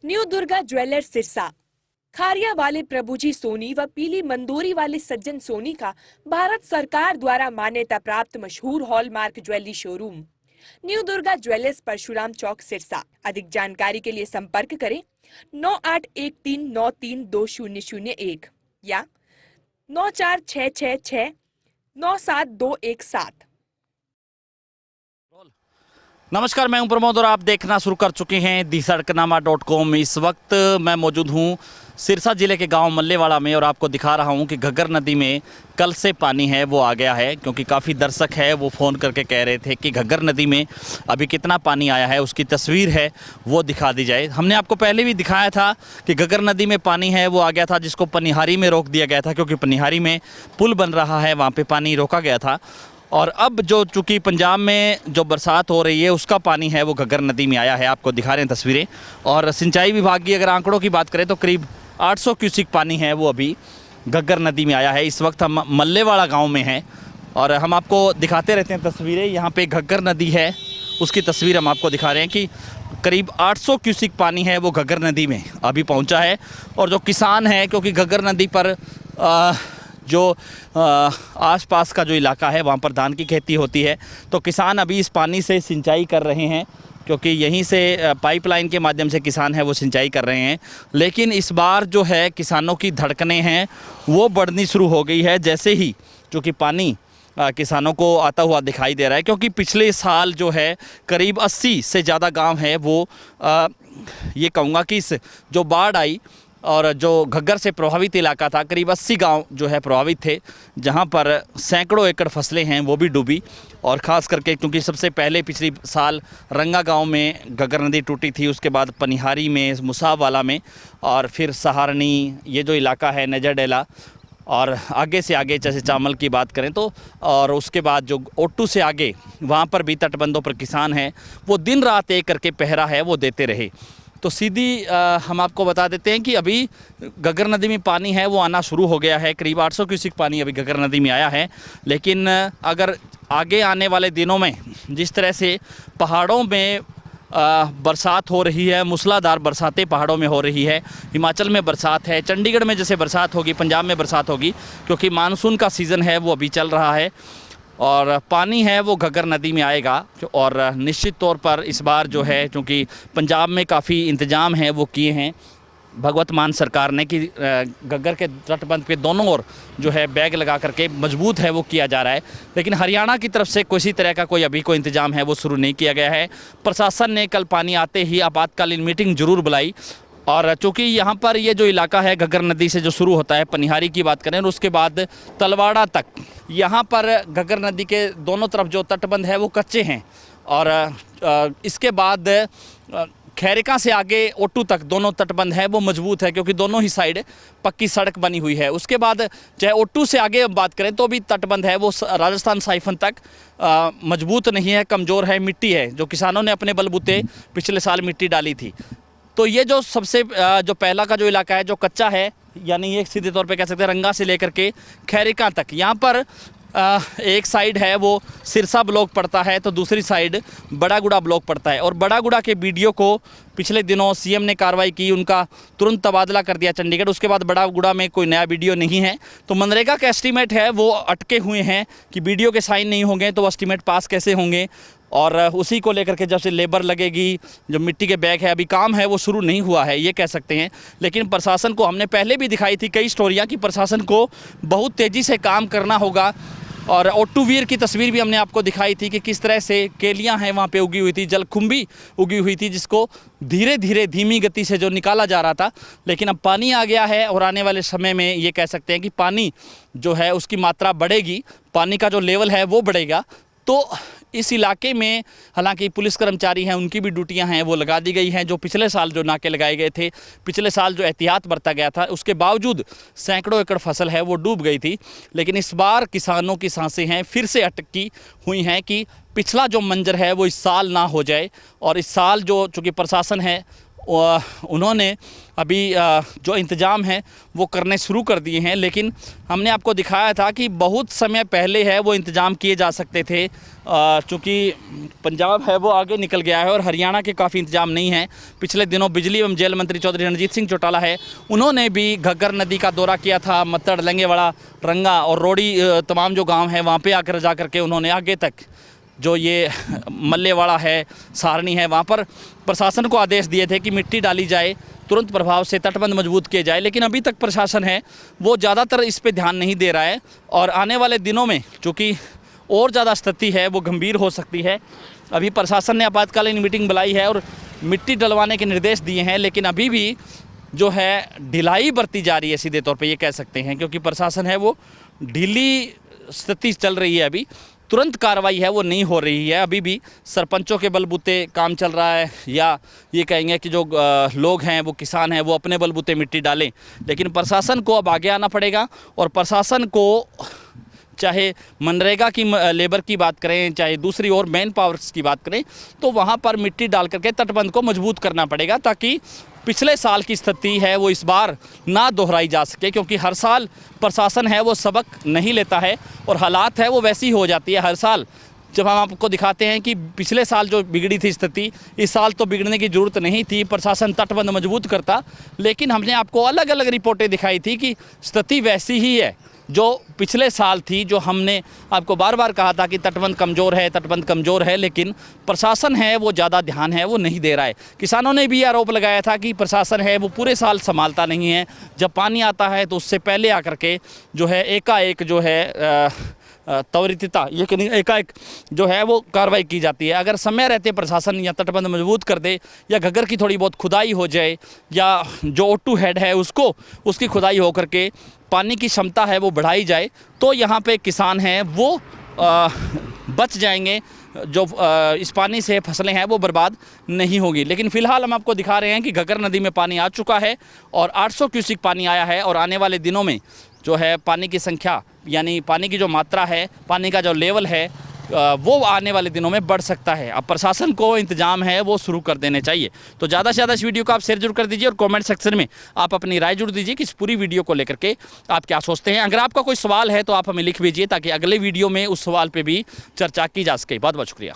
New Durga jewellers Sirsa. Kharia वाले प्रभुजी सोनी व पीली मंदोरी वाले सज्जन सोनी का भारत सरकार द्वारा मान्यता प्राप्त मशहूर hallmark jewellery showroom new Durga jewellers Parshuram Chowk Sirsa. अधिक जानकारी के लिए संपर्क करें 9813932001 या 9466697217। नमस्कार, मैं हूं प्रमोद और आप देखना शुरू कर चुके हैं दी-सड़कनामा.com। इस वक्त मैं मौजूद हूं सिरसा ज़िले के गांव मल्लेवाड़ा में और आपको दिखा रहा हूं कि घग्गर नदी में कल से पानी है वो आ गया है, क्योंकि काफ़ी दर्शक है वो फ़ोन करके कह रहे थे कि घग्गर नदी में अभी कितना पानी आया है, उसकी तस्वीर है वो दिखा दी जाए। हमने आपको पहले भी दिखाया था कि घग्गर नदी में पानी है वो आ गया था, जिसको पनिहारी में रोक दिया गया था, क्योंकि पनिहारी में पुल बन रहा है, वहाँ पर पानी रोका गया था। और अब जो चूँकि पंजाब में जो बरसात हो रही है उसका पानी है वो घग्गर नदी में आया है, आपको दिखा रहे हैं तस्वीरें। और सिंचाई विभाग की अगर आंकड़ों की बात करें तो करीब 800 क्यूसिक पानी है वो अभी घग्गर नदी में आया है। इस वक्त हम मल्लेवाड़ा गांव में हैं और हम आपको दिखाते रहते हैं तस्वीरें। यहाँ पे घग्गर नदी है, उसकी तस्वीर हम आपको दिखा रहे हैं कि करीब 800 क्यूसिक पानी है वो घग्गर नदी में अभी पहुँचा है। और जो किसान है, क्योंकि घग्गर नदी पर जो आसपास का जो इलाका है वहाँ पर धान की खेती होती है, तो किसान अभी इस पानी से सिंचाई कर रहे हैं, क्योंकि यहीं से पाइपलाइन के माध्यम से किसान है वो सिंचाई कर रहे हैं। लेकिन इस बार जो है किसानों की धड़कनें हैं वो बढ़नी शुरू हो गई है, जैसे ही चूँकि पानी किसानों को आता हुआ दिखाई दे रहा है। क्योंकि पिछले साल जो है करीब 80 से ज़्यादा गांव है वो ये कहूँगा कि इस जो बाढ़ आई और जो घग्गर से प्रभावित इलाका था, करीब 80 गांव जो है प्रभावित थे, जहां पर सैकड़ों एकड़ फसलें हैं वो भी डूबी। और ख़ास करके क्योंकि सबसे पहले पिछली साल रंगा गांव में घग्गर नदी टूटी थी, उसके बाद पनिहारी में, मुसावाला में, और फिर सहारनी, ये जो इलाका है नजरडेला, और आगे से आगे जैसे चामल की बात करें तो, और उसके बाद जो ओट्टू से आगे वहाँ पर भी तटबंधों पर किसान हैं वो दिन रात एक करके पहरा है वो देते रहे। तो सीधी हम आपको बता देते हैं कि अभी घग्गर नदी में पानी है वो आना शुरू हो गया है। करीब 800 क्यूसिक पानी अभी घग्गर नदी में आया है। लेकिन अगर आगे आने वाले दिनों में जिस तरह से पहाड़ों में बरसात हो रही है, मूसलाधार बरसातें पहाड़ों में हो रही है, हिमाचल में बरसात है, चंडीगढ़ में जैसे बरसात होगी, पंजाब में बरसात होगी, क्योंकि मानसून का सीज़न है वो अभी चल रहा है और पानी है वो घग्गर नदी में आएगा। और निश्चित तौर पर इस बार जो है, क्योंकि पंजाब में काफ़ी इंतजाम है वो किए हैं भगवत मान सरकार ने कि घग्गर के तटबंध पे दोनों ओर जो है बैग लगा करके मजबूत है वो किया जा रहा है। लेकिन हरियाणा की तरफ से किसी तरह का कोई अभी कोई इंतजाम है वो शुरू नहीं किया गया है। प्रशासन ने कल पानी आते ही आपातकालीन मीटिंग जरूर बुलाई। और चूँकि यहाँ पर ये जो इलाका है घग्गर नदी से जो शुरू होता है, पनिहारी की बात करें और उसके बाद तलवाड़ा तक, यहाँ पर घग्गर नदी के दोनों तरफ जो तटबंध है वो कच्चे हैं। और इसके बाद खैरिका से आगे ओट्टू तक दोनों तटबंध है वो मजबूत है, क्योंकि दोनों ही साइड पक्की सड़क बनी हुई है। उसके बाद चाहे ओट्टू से आगे बात करें तो भी तटबंध है वो राजस्थान साइफन तक मजबूत नहीं है, कमज़ोर है, मिट्टी है, जो किसानों ने अपने बलबूते पिछले साल मिट्टी डाली थी। तो ये जो सबसे जो पहला का जो इलाका है जो कच्चा है, यानी ये सीधे तौर पे कह सकते हैं रंगा से लेकर के खैरिका तक, यहाँ पर एक साइड है वो सिरसा ब्लॉक पड़ता है तो दूसरी साइड बड़ागुड़ा ब्लॉक पड़ता है। और बड़ागुड़ा के बीडीओ को पिछले दिनों सीएम ने कार्रवाई की, उनका तुरंत तबादला कर दिया चंडीगढ़। उसके बाद बड़ागुड़ा में कोई नया बीडीओ नहीं है, तो मनरेगा का एस्टीमेट है वो अटके हुए हैं कि बीडीओ के साइन नहीं होंगे तो वो एस्टीमेट पास कैसे होंगे। और उसी को लेकर के जब से लेबर लगेगी, जो मिट्टी के बैग है, अभी काम है वो शुरू नहीं हुआ है ये कह सकते हैं। लेकिन प्रशासन को हमने पहले भी दिखाई थी कई स्टोरियाँ कि प्रशासन को बहुत तेज़ी से काम करना होगा। और ओट्टू वीर की तस्वीर भी हमने आपको दिखाई थी कि किस तरह से केलियां हैं वहाँ पे उगी हुई थी, जलकुंभी उगी हुई थी, जिसको धीरे धीरे धीमी गति से जो निकाला जा रहा था। लेकिन अब पानी आ गया है और आने वाले समय में ये कह सकते हैं कि पानी जो है उसकी मात्रा बढ़ेगी, पानी का जो लेवल है वो बढ़ेगा। तो इस इलाके में हालांकि पुलिस कर्मचारी हैं, उनकी भी ड्यूटियां हैं वो लगा दी गई हैं। जो पिछले साल जो नाके लगाए गए थे, पिछले साल जो एहतियात बरता गया था, उसके बावजूद सैकड़ों एकड़ फसल है वो डूब गई थी। लेकिन इस बार किसानों की सांसें हैं फिर से अटकी हुई हैं कि पिछला जो मंजर है वो इस साल ना हो जाए। और इस साल जो चूँकि प्रशासन है उन्होंने अभी जो इंतज़ाम है वो करने शुरू कर दिए हैं, लेकिन हमने आपको दिखाया था कि बहुत समय पहले है वो इंतज़ाम किए जा सकते थे। चूँकि पंजाब है वो आगे निकल गया है और हरियाणा के काफ़ी इंतज़ाम नहीं है। पिछले दिनों बिजली एवं जेल मंत्री चौधरी रणजीत सिंह चौटाला है, उन्होंने भी घग्गर नदी का दौरा किया था। मत्तड़, लंगेवाड़ा, रंगा और रोड़ी तमाम जो गाँव हैं वहाँ पर जा कर के उन्होंने आगे तक जो ये मल्लेवाड़ा है, सारणी है, वहाँ पर प्रशासन को आदेश दिए थे कि मिट्टी डाली जाए, तुरंत प्रभाव से तटबंध मजबूत किए जाए। लेकिन अभी तक प्रशासन है वो ज़्यादातर इस पे ध्यान नहीं दे रहा है और आने वाले दिनों में चूँकि और ज़्यादा स्थिति है वो गंभीर हो सकती है। अभी प्रशासन ने आपातकालीन मीटिंग बुलाई है और मिट्टी डलवाने के निर्देश दिए हैं, लेकिन अभी भी जो है ढिलाई बरती जा रही है, सीधे तौर पर ये कह सकते हैं, क्योंकि प्रशासन है वो ढीली स्थिति चल रही है। अभी तुरंत कार्रवाई है वो नहीं हो रही है। अभी भी सरपंचों के बलबूते काम चल रहा है, या ये कहेंगे कि जो लोग हैं वो किसान हैं वो अपने बलबूते मिट्टी डालें। लेकिन प्रशासन को अब आगे आना पड़ेगा और प्रशासन को चाहे मनरेगा की लेबर की बात करें, चाहे दूसरी और मैन पावर्स की बात करें, तो वहाँ पर मिट्टी डाल करके तटबंध को मजबूत करना पड़ेगा, ताकि पिछले साल की स्थिति है वो इस बार ना दोहराई जा सके। क्योंकि हर साल प्रशासन है वो सबक नहीं लेता है और हालात है वो वैसी हो जाती है हर साल। जब हम आपको दिखाते हैं कि पिछले साल जो बिगड़ी थी स्थिति, इस साल तो बिगड़ने की ज़रूरत नहीं थी, प्रशासन तटबंध मजबूत करता, लेकिन हमने आपको अलग अलग रिपोर्टें दिखाई थी कि स्थिति वैसी ही है जो पिछले साल थी। जो हमने आपको बार बार कहा था कि तटबंध कमज़ोर है, तटबंध कमज़ोर है, लेकिन प्रशासन है वो ज़्यादा ध्यान है वो नहीं दे रहा है। किसानों ने भी आरोप लगाया था कि प्रशासन है वो पूरे साल संभालता नहीं है, जब पानी आता है तो उससे पहले आकर के जो है एकाएक जो है त्वरितता ये कि नहीं एकाएक जो है वो कार्रवाई की जाती है। अगर समय रहते प्रशासन या तटबंध मजबूत कर दे, या घग्गर की थोड़ी बहुत खुदाई हो जाए, या जो O2 हेड है उसकी खुदाई हो करके पानी की क्षमता है वो बढ़ाई जाए, तो यहाँ पे किसान हैं वो बच जाएंगे। जो इस पानी से फसलें हैं वो बर्बाद नहीं होगी। लेकिन फ़िलहाल हम आपको दिखा रहे हैं कि घग्गर नदी में पानी आ चुका है और 800 क्यूसेक पानी आया है और आने वाले दिनों में जो है पानी की संख्या, यानी पानी की जो मात्रा है, पानी का जो लेवल है वो आने वाले दिनों में बढ़ सकता है। अब प्रशासन को इंतजाम है वो शुरू कर देने चाहिए। तो ज़्यादा से ज़्यादा इस वीडियो को आप शेयर जरूर कर दीजिए और कमेंट सेक्शन में आप अपनी राय जरूर दीजिए कि इस पूरी वीडियो को लेकर के आप क्या सोचते हैं। अगर आपका कोई सवाल है तो आप हमें लिख भेजिए, ताकि अगले वीडियो में उस सवाल पर भी चर्चा की जा सके। बहुत बहुत शुक्रिया।